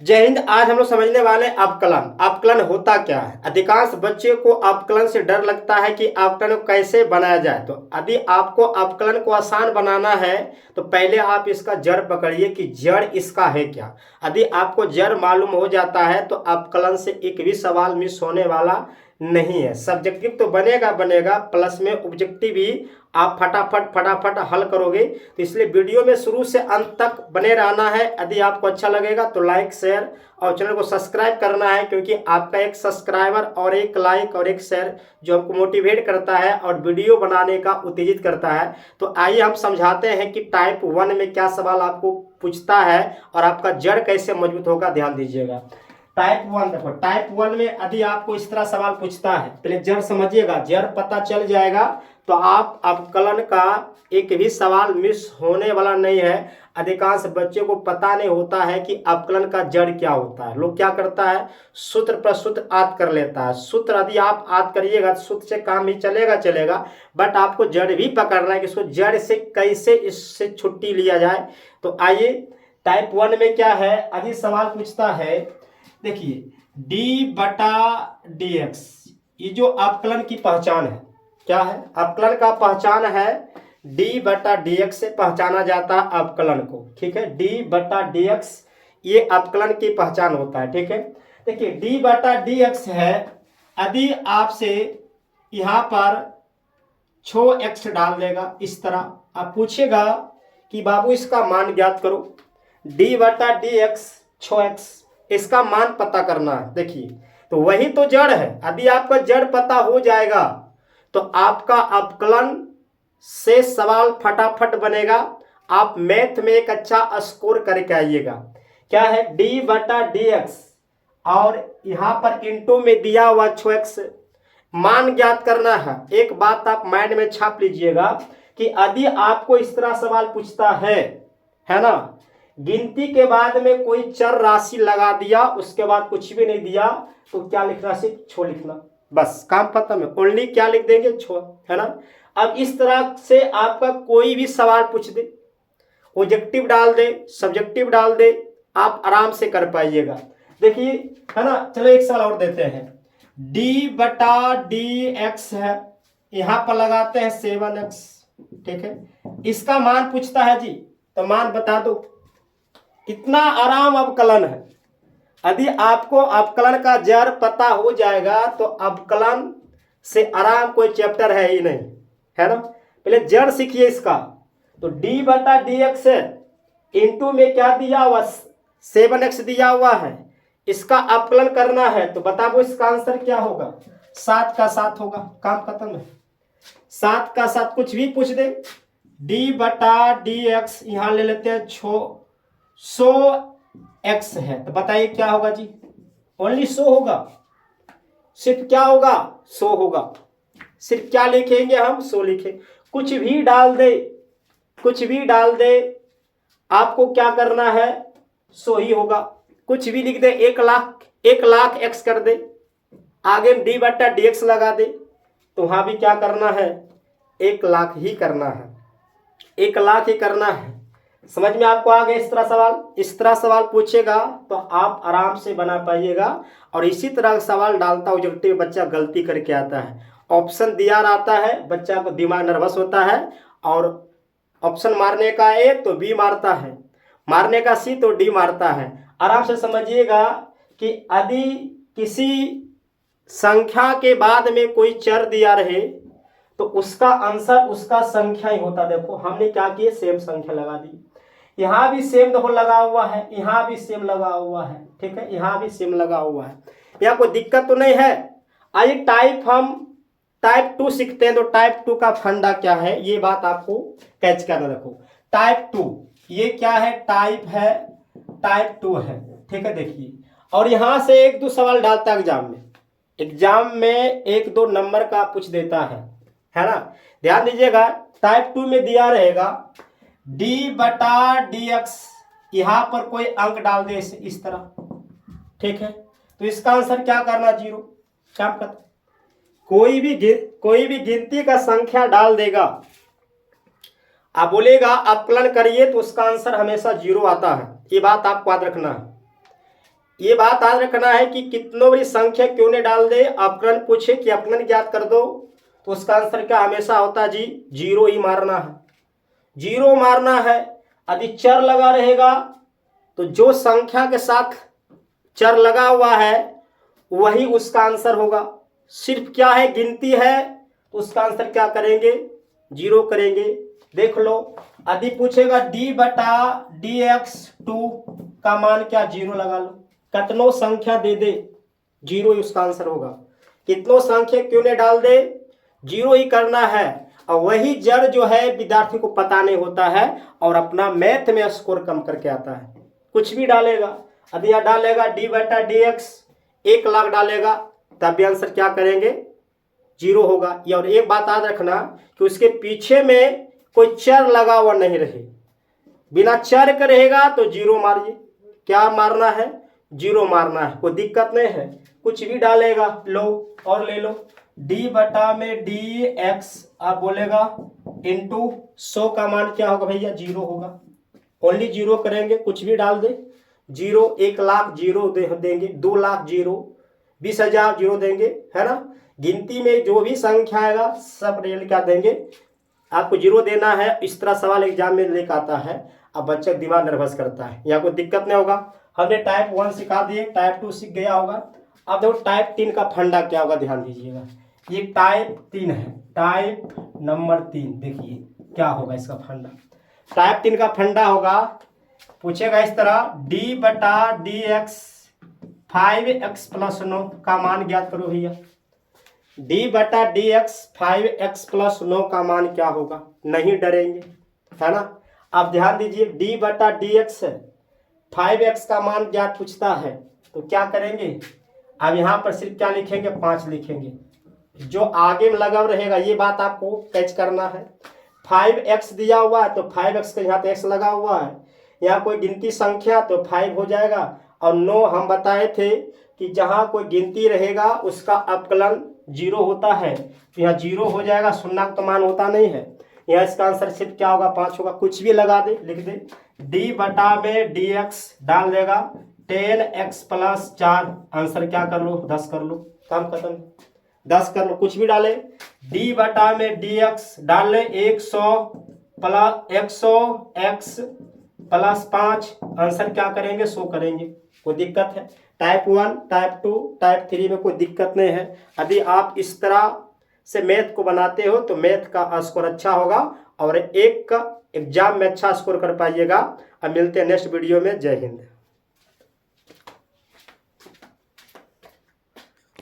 जय हिंद। आज हम लोग समझने वाले अपकलन। अपकलन होता क्या है? अधिकांश बच्चे को अपकलन से डर लगता है कि अपकलन को कैसे बनाया जाए। तो यदि आपको अपकलन को आसान बनाना है तो पहले आप इसका जड़ पकड़िए कि जड़ इसका है क्या। यदि आपको जड़ मालूम हो जाता है तो अपकलन से एक भी सवाल मिस होने वाला नहीं है। सब्जेक्टिव तो बनेगा बनेगा, प्लस में ऑब्जेक्टिव भी आप फटाफट फटाफट हल करोगे। तो इसलिए वीडियो में शुरू से अंत तक बने रहना है। यदि आपको अच्छा लगेगा तो लाइक शेयर और चैनल को सब्सक्राइब करना है, क्योंकि आपका एक सब्सक्राइबर और एक लाइक और एक शेयर जो हमको मोटिवेट करता है और वीडियो बनाने का उत्तेजित करता है। तो आइए हम समझाते हैं कि टाइप 1 में क्या सवाल आपको पूछता है और आपका जड़ कैसे मजबूत होगा। ध्यान दीजिएगा। टाइप 1 देखो, टाइप 1 में यदि आपको इस तरह सवाल पूछता है, पहले जड़ समझिएगा। जड़ पता चल जाएगा तो आप अपकलन का एक भी सवाल मिस होने वाला नहीं है। अधिकांश बच्चे को पता नहीं होता है कि अपकलन का जड़ क्या होता है। लोग क्या करता है, सूत्र पर सूत्र याद कर लेता है। सूत्र यदि आप याद करिएगा तो सूत्र से काम ही चलेगा चलेगा, बट आपको जड़ भी पकड़ना है कि इसको जड़ से कैसे इससे छुट्टी लिया जाए। तो आइए, टाइप 1 में क्या है, यदि सवाल पूछता है, देखिए d/dx, ये जो अपकलन की पहचान है, क्या है अपकलन का पहचान है, d/dx से पहचाना जाता है अपकलन को। ठीक है, d/dx ये अपकलन की पहचान होता है। ठीक है, देखिए d/dx है, यदि आपसे यहाँ पर छो x डाल देगा, इस तरह आप पूछेगा कि बाबू इसका मान ज्ञात करो। d/dx छो x, इसका मान पता करना है। देखिए, तो वही तो जड़ है। यदि आपका जड़ पता हो जाएगा तो आपका अपकलन से सवाल फटाफट बनेगा। आप मैथ में एक अच्छा स्कोर करके आइएगा। क्या है, d/dx और यहां पर इंटू में दिया हुआ छो x, मान ज्ञात करना है। एक बात आप माइंड में छाप लीजिएगा कि यदि आपको इस तरह सवाल पूछता है ना, गिनती के बाद में कोई चर राशि लगा दिया, उसके बाद कुछ भी नहीं दिया, तो क्या लिखना, सिर्फ छो लिखना, बस काम खत्म है। ओनली क्या लिख देंगे, छो, है ना। अब इस तरह से आपका कोई भी सवाल पूछ दे, ऑब्जेक्टिव डाल दे, सब्जेक्टिव डाल दे, आप आराम से कर पाइएगा। देखिए, है ना। चलो एक सवाल और देते हैं। d/dx है, यहां पर लगाते हैं 7x। ठीक है, इसका मान पूछता है जी, तो मान बता दो। कितना आराम अवकलन है। यदि आपको अवकलन का जड़ पता हो जाएगा तो अवकलन से आराम कोई चैप्टर है ही नहीं, है ना। पहले जड़ सीखिए इसका। तो d/dx है, इंटू में क्या दिया हुआ, 7x दिया हुआ है, इसका अवकलन करना है। तो बताओ इसका आंसर क्या होगा, 7 का 7 होगा। काम खत्म है। 7 का 7 कुछ भी पूछ दे। d/dx यहां ले लेते हैं 100x है, तो बताइए क्या होगा जी, ओनली 100 होगा। सिर्फ क्या होगा, 100 होगा। सिर्फ क्या लिखेंगे हम, 100 लिखे। कुछ भी डाल दे, कुछ भी डाल दे, आपको क्या करना है, 100 ही होगा। कुछ भी लिख दे, 1 लाख x कर दे, आगे d/dx लगा दे, तो वहां भी क्या करना है, 1 लाख ही करना है, 1 लाख ही करना है। समझ में आपको आ गया। इस तरह सवाल पूछेगा तो आप आराम से बना पाइएगा। और इसी तरह सवाल डालता ऑब्जेक्टिव बच्चा गलती करके आता है। ऑप्शन दिया रहता है, बच्चा को दिमाग नर्वस होता है, और ऑप्शन मारने का ए तो बी मारता है, मारने का सी तो डी मारता है। आराम से समझिएगा कि यदि किसी संख्या के बाद में कोई चर दिया रहे तो उसका आंसर उसका संख्या ही होता। देखो हमने क्या किए, सेम संख्या लगा दी। यहाँ भी सेम देखो लगा हुआ है, यहाँ भी सेम लगा हुआ है। ठीक है, यहाँ भी सेम लगा हुआ है। यहाँ कोई दिक्कत तो नहीं है। आइए हम टाइप 2 सीखते हैं। तो टाइप 2 का फंडा क्या है, ये बात आपको कैच करना। देखो टाइप 2 ये क्या है, टाइप 2 है। ठीक है, देखिए, और यहां से 1-2 सवाल डालता है एग्जाम में 1-2 नंबर का पूछ देता है ना। ध्यान दीजिएगा, टाइप 2 में दिया रहेगा d/dx, यहां पर कोई अंक डाल दे इस तरह। ठीक है, तो इसका आंसर क्या करना, 0। क्या करता, कोई भी गिनती का संख्या डाल देगा, आप बोलेगा अपकलन करिए तो उसका आंसर हमेशा 0 आता है। ये बात आपको याद रखना है। ये बात याद रखना है कि कितनों बड़ी संख्या क्यों नहीं डाल दे, अपकरण पूछे कि अपकरण ज्ञात कर दो, तो उसका आंसर क्या हमेशा होता है जी, जीरो ही मारना है, जीरो मारना है। यदि चर लगा रहेगा तो जो संख्या के साथ चर लगा हुआ है वही उसका आंसर होगा। सिर्फ क्या है, गिनती है, तो उसका आंसर क्या करेंगे, जीरो करेंगे। देख लो, यदि पूछेगा डी बटा डी एक्स टू का मान क्या, जीरो लगा लो। कितनों संख्या दे दे, जीरो ही उसका आंसर होगा। कितनों संख्या क्यों नहीं डाल दे, जीरो ही करना है। और वही जड़ जो है विद्यार्थी को पता नहीं होता है और अपना मैथ में स्कोर कम करके आता है। कुछ भी डालेगा, यदि यहाँ डालेगा डी बटा डी एक्स 1,00,000 डालेगा तब भी आंसर क्या करेंगे, जीरो होगा। और एक बात याद रखना कि उसके पीछे में कोई चर लगा हुआ नहीं रहे, बिना चर का रहेगा तो जीरो मारिए। क्या मारना है, जीरो मारना है, कोई दिक्कत नहीं है। कुछ भी डालेगा, लो और ले लो, डी बटा में डी एक्स आप बोलेगा इंटू 100 का मान क्या होगा भैया, जीरो होगा। ओनली जीरो करेंगे, कुछ भी डाल दे, जीरो। 1,00,000 जीरो देंगे, 2,00,000 जीरो, 20,000 जीरो देंगे, है ना। गिनती में जो भी संख्या आएगा सब रियल क्या देंगे, आपको जीरो देना है। इस तरह सवाल एग्जाम में लेकर आता है, अब बच्चा दिमाग नर्वस करता है, यहाँ कोई दिक्कत नहीं होगा। हमने टाइप 1 सिखा दिए, टाइप 2 सीख गया होगा। अब देखो टाइप 3 का फंडा क्या होगा, ध्यान दीजिएगा। ये टाइप 3 है, टाइप नंबर 3, देखिए क्या होगा इसका फंडा। टाइप 3 का फंडा होगा, पूछेगा इस तरह, डी बटा डी एक्स 5x प्लस 9 का मान ज्ञात करो भैया। डी बटा डी एक्स 5x प्लस 9 का मान क्या होगा, नहीं डरेंगे, है ना। आप ध्यान दीजिए, डी बटा डी एक्स है, 5x का मान ज्ञात पूछता है तो क्या करेंगे, अब यहाँ पर सिर्फ क्या लिखेंगे, 5 लिखेंगे। जो आगे में लगा रहेगा ये बात आपको कैच करना है। 5x दिया हुआ है तो 5x का यहाँ पे x लगा हुआ है, यहाँ कोई गिनती संख्या तो 5 हो जाएगा। और 9 हम बताए थे कि जहाँ कोई गिनती रहेगा उसका अपकलन जीरो होता है, तो यहाँ जीरो हो जाएगा, शून्य तो मान होता नहीं है। यहाँ इसका आंसर सिर्फ क्या होगा, 5 होगा। कुछ भी लगा दे, लिख दे, डी बटा में डी एक्स डाल देगा 10x प्लस 4, आंसर क्या कर लो, 10 कर लो, काम खत्म, 10 कर लो। कुछ भी डाले, डी बटा में डी एक्स डाल ले 100 x प्लस 5, आंसर क्या करेंगे, 100 करेंगे। कोई दिक्कत है, टाइप 1 टाइप 2 टाइप 3 में कोई दिक्कत नहीं है। यदि आप इस तरह से मैथ को बनाते हो तो मैथ का स्कोर अच्छा होगा और एक का एग्जाम में अच्छा स्कोर कर पाइएगा। अब मिलते हैं नेक्स्ट वीडियो में। जय हिंद।